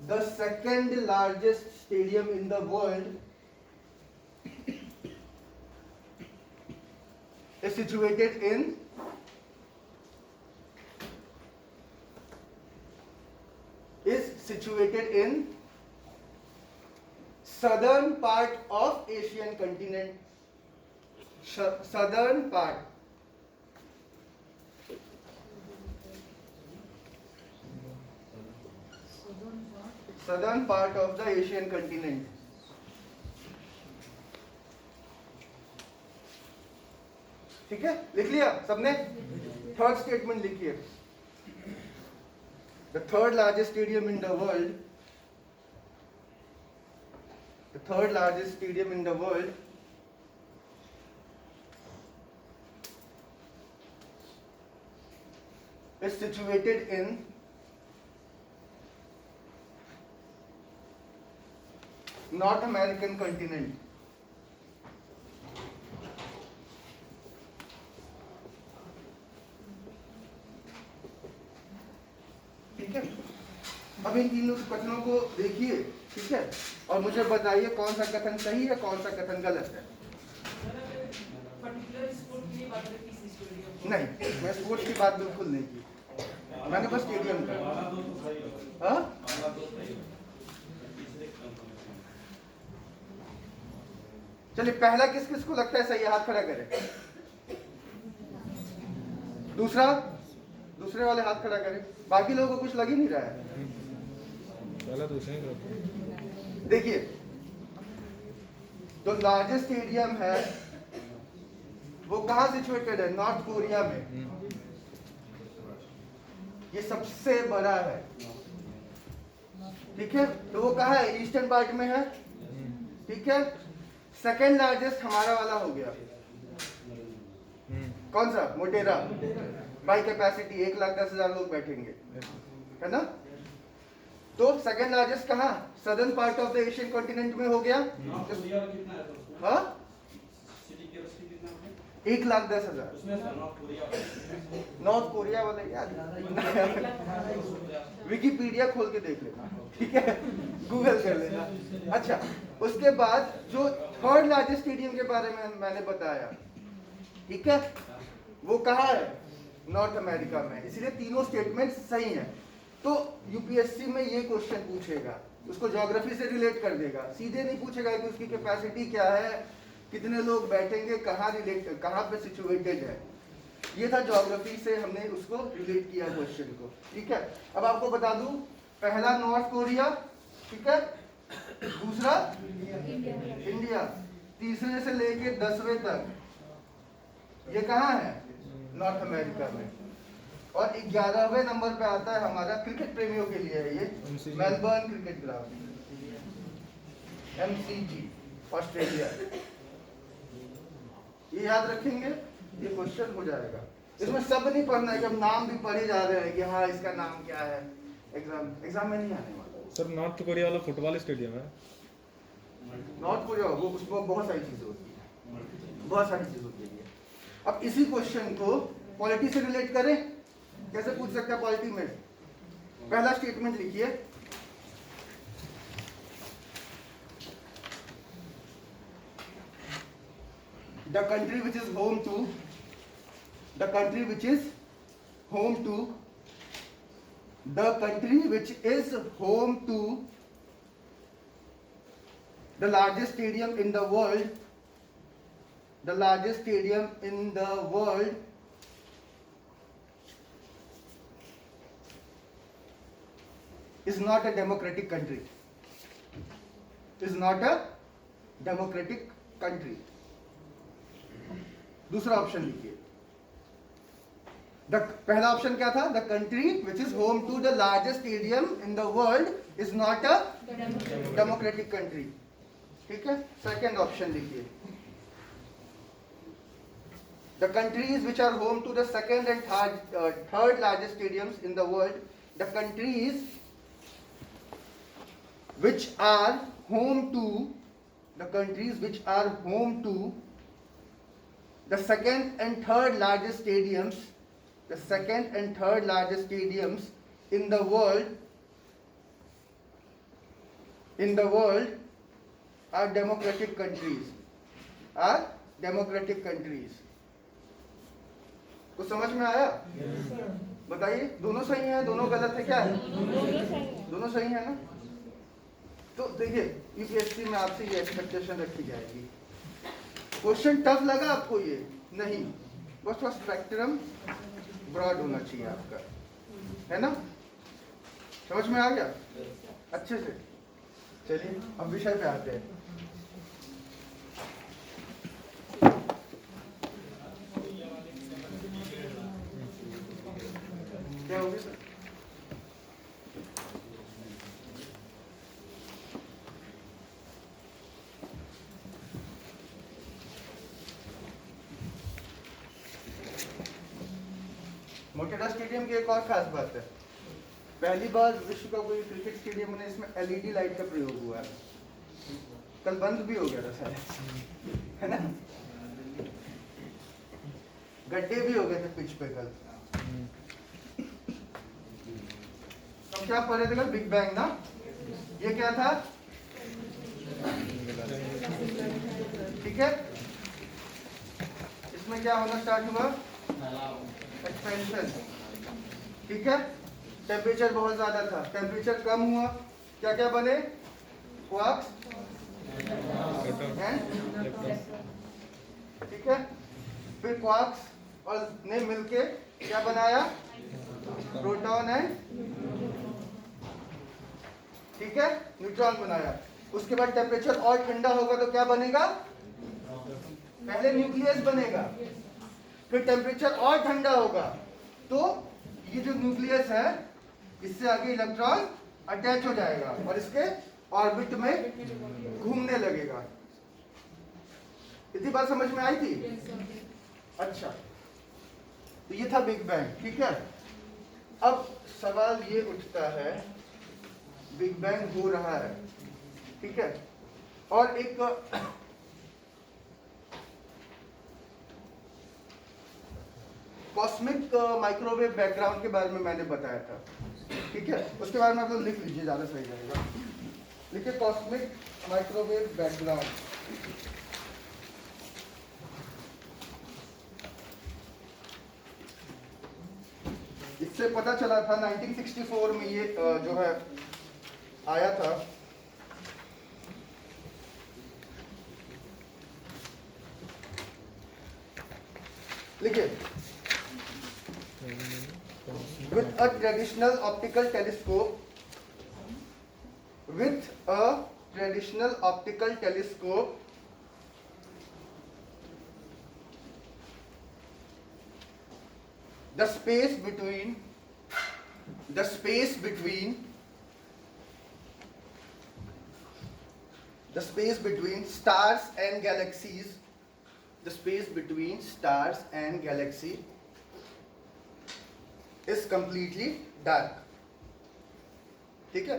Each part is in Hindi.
The second largest stadium in the world is situated in southern part of Asian continent. Southern part. Southern part of the Asian continent. ठीक है, लिख लिया सबने? थर्ड स्टेटमेंट लिखिए. The third largest stadium in the world. The third largest stadium in the world is situated in North American continent. ठीक है, अब इन तीनों कथनों को देखिए, ठीक है, और मुझे बताइए कौन सा कथन सही है, कौन सा कथन गलत है. नहीं, मैं स्पोर्ट्स की बात बिल्कुल नहीं की, मैंने बस स्टेडियम का. हाँ, चलिए पहला किस किस को लगता है सही है, हाथ खड़ा करें. दूसरा, दूसरे वाले हाथ खड़ा करें. बाकी लोगों को कुछ लग ही नहीं रहा है. देखिए, जो लार्जेस्ट स्टेडियम है वो कहाँ सिचुएटेड है? नॉर्थ कोरिया में. ये सबसे बड़ा है. ठीक है, तो वो कहाँ है? ईस्टर्न पार्ट में है. ठीक है, सेकेंड लार्जेस्ट हमारा वाला हो गया. कौन सा? मोटेरा. बाई कैपेसिटी 1,10,000 लोग बैठेंगे, है ना. तो सेकेंड लार्जेस्ट कहाँ? Southern part of the Asian continent में हो गया. हाँ, 1,10,000. नॉर्थ कोरिया वाला याद, विकिपीडिया खोल के देख लेना, ठीक है, गूगल कर लेना. अच्छा, उसके बाद जो थर्ड लार्जेस्ट स्टेडियम के बारे में मैंने बताया, ठीक है, वो कहाँ है? नॉर्थ अमेरिका में. इसलिए तीनों स्टेटमेंट सही हैं. तो यूपीएससी में ये क्वेश्चन पूछेगा, उसको ज्योग्राफी से रिलेट कर देगा. सीधे नहीं पूछेगा कि उसकी कैपेसिटी क्या है, कितने लोग बैठेंगे, कहाँ पे सिचुएटेड है. ये था ज्योग्राफी से हमने उसको रिलेट किया क्वेश्चन को. ठीक है, अब आपको बता दूं, पहला नॉर्थ कोरिया, ठीक है, दूसरा इंडिया, तीसरे से लेके 10वें तक ये कहाँ है? नॉर्थ अमेरिका में. और 11वें नंबर पे आता है हमारा, क्रिकेट प्रेमियों के लिए है ये, Melbourne cricket ground, MCG, Australia. ये याद रखेंगे, ये क्वेश्चन हो जाएगा. इसमें सब नहीं पढ़ना है कि हम नाम भी पढ़े जा रहे हैं कि हाँ इसका नाम क्या है. एग्जाम में नहीं आने वाला. सर नॉर्थ कोरिया वाला फुटबॉल स्टेडियम है. नॉर्थ कोरिया, वो उसमें बहुत सारी चीजें होती है, बहुत सारी चीजें होती है. अब इसी क्वेश्चन को पॉलिटी से रिलेट करें, कैसे पूछ सकते हैं पॉलिटी में? पहला स्टेटमेंट लिखिए, the country which is home to the country which is home to the country which is home to the largest stadium in the world, the largest stadium in the world is not a democratic country, is not a democratic country. दूसरा ऑप्शन लिखिए. पहला ऑप्शन क्या था? The country which is home to the largest stadium in the world is not a democratic country. ठीक है, सेकेंड ऑप्शन लिखिए. The countries which are home to the second and third largest stadiums in the world, the countries which are home to, the countries which are home to the second and third largest stadiums, the second and third largest stadiums in the world in the world are democratic countries. Are democratic countries. कुछ समझ में आया? बताइए, दोनों सही हैं, दोनों गलत है, क्या है? दोनों सही है ना? तो देखिए, यूपीएससी में आपसे ये एक्सपेक्टेशन रखी जाएगी। क्वेश्चन टफ लगा आपको ये? नहीं, बस थोड़ा स्पेक्ट्रम ब्रॉड होना चाहिए आपका, है ना? समझ में आ गया अच्छे से? चलिए अब विषय पे आते हैं। क्या होगी सर? मोटेरा स्टेडियम की एक और खास बात है, पहली बार विश्व का कोई क्रिकेट स्टेडियम में इसमें एलईडी लाइट का प्रयोग हुआ है। कल बंद भी हो गया था शायद, है ना? गड्ढे भी हो गए थे पिच पे कल। तो क्या पढ़े थे कल? बिग बैंग ना? ये क्या था? ठीक है, इसमें क्या होना स्टार्ट हुआ? एक्सपेंशन। ठीक है, टेम्परेचर बहुत ज्यादा था, टेम्परेचर कम हुआ, क्या क्या बने? क्वार्क्स एंड, ठीक है, फिर क्वार्क्स और ने मिलके क्या बनाया? प्रोटॉन एंड, ठीक है, न्यूट्रॉन बनाया। उसके बाद टेम्परेचर और ठंडा होगा तो क्या बनेगा? पहले न्यूक्लियस बनेगा, फिर टेम्परेचर और ठंडा होगा तो ये जो न्यूक्लियस है इससे आगे इलेक्ट्रॉन अटैच हो जाएगा और इसके ऑर्बिट में घूमने लगेगा। इतनी बात समझ में आई थी? अच्छा, तो ये था बिग बैंग। ठीक है, अब सवाल ये उठता है, बिग बैंग हो रहा है, ठीक है, और एक कॉस्मिक माइक्रोवेव बैकग्राउंड के बारे में मैंने बताया था, ठीक है, उसके बारे में आप लोग लिख लीजिए, ज्यादा सही रहेगा। लिखिए कॉस्मिक माइक्रोवेव बैकग्राउंड। इससे पता चला था 1964 में ये जो है आया था। लिखिए, with a traditional optical telescope, with a traditional optical telescope, the space between stars and galaxies, the space between stars and galaxy is completely dark। ठीक है,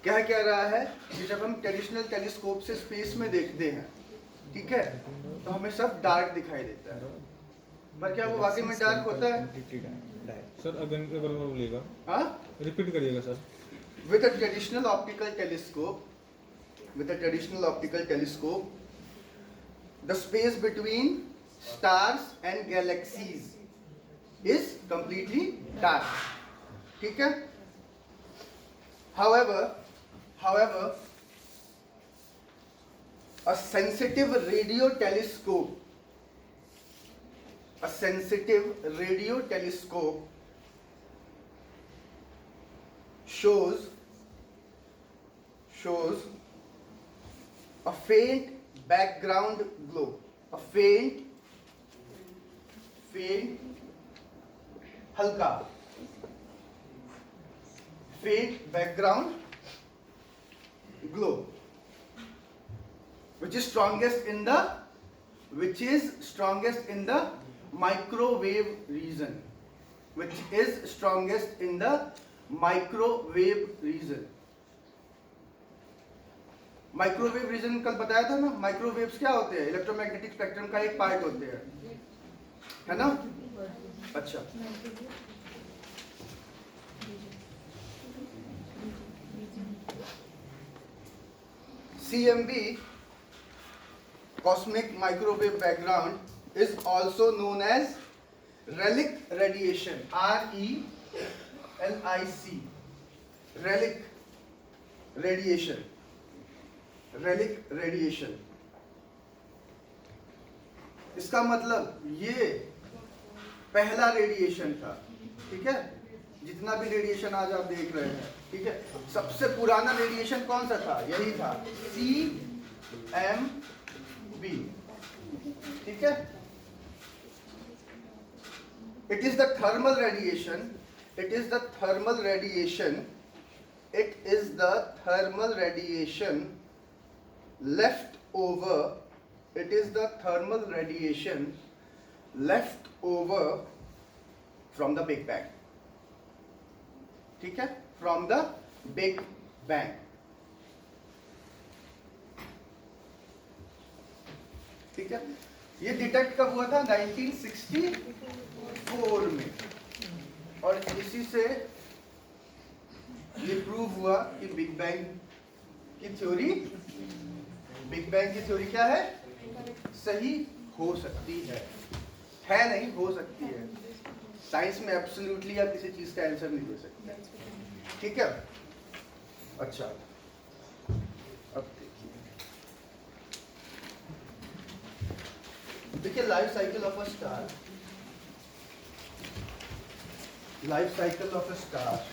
क्या कह रहा है कि जब हम ट्रेडिशनल टेलीस्कोप से स्पेस में देखते हैं, ठीक है, तो हमें सब डार्क दिखाई देता है, पर क्या वो वाकई में डार्क होता है? सर अगेन एक बार बोलिएगा, हाँ, रिपीट करिएगा sir. with a traditional optical telescope, the space between stars and galaxies is completely dark। ठीक है, however a sensitive radio telescope shows a faint background glow, a faint हल्का faint background glow, which is strongest in the microwave region, microwave region कल बताया था ना। माइक्रोवेव्स क्या होते हैं? इलेक्ट्रोमैग्नेटिक स्पेक्ट्रम का एक पार्ट होते हैं, है ना? अच्छा, CMB, cosmic microwave background, is also known as relic radiation. RELIC, relic radiation. relic radiation, इसका मतलब ये पहला रेडिएशन था, ठीक है। जितना भी रेडिएशन आज आप देख रहे हैं, ठीक है, सबसे पुराना रेडिएशन कौन सा था? यही था, CMB, ठीक है। It is the thermal radiation. It is the thermal radiation. It is the thermal radiation left over. It is the thermal radiation left over from the Big Bang. ठीक है, from the Big Bang. ठीक है, ये डिटेक्ट कब हुआ था? 1964 में, और इसी से ये प्रूव हुआ कि बिग बैंग की थ्योरी क्या है? सही हो सकती है नहीं, हो सकती है। साइंस में एब्सोल्युटली आप किसी चीज का आंसर नहीं दे सकते, ठीक है। अच्छा, अब देखिए life cycle of a star. Life cycle of a star,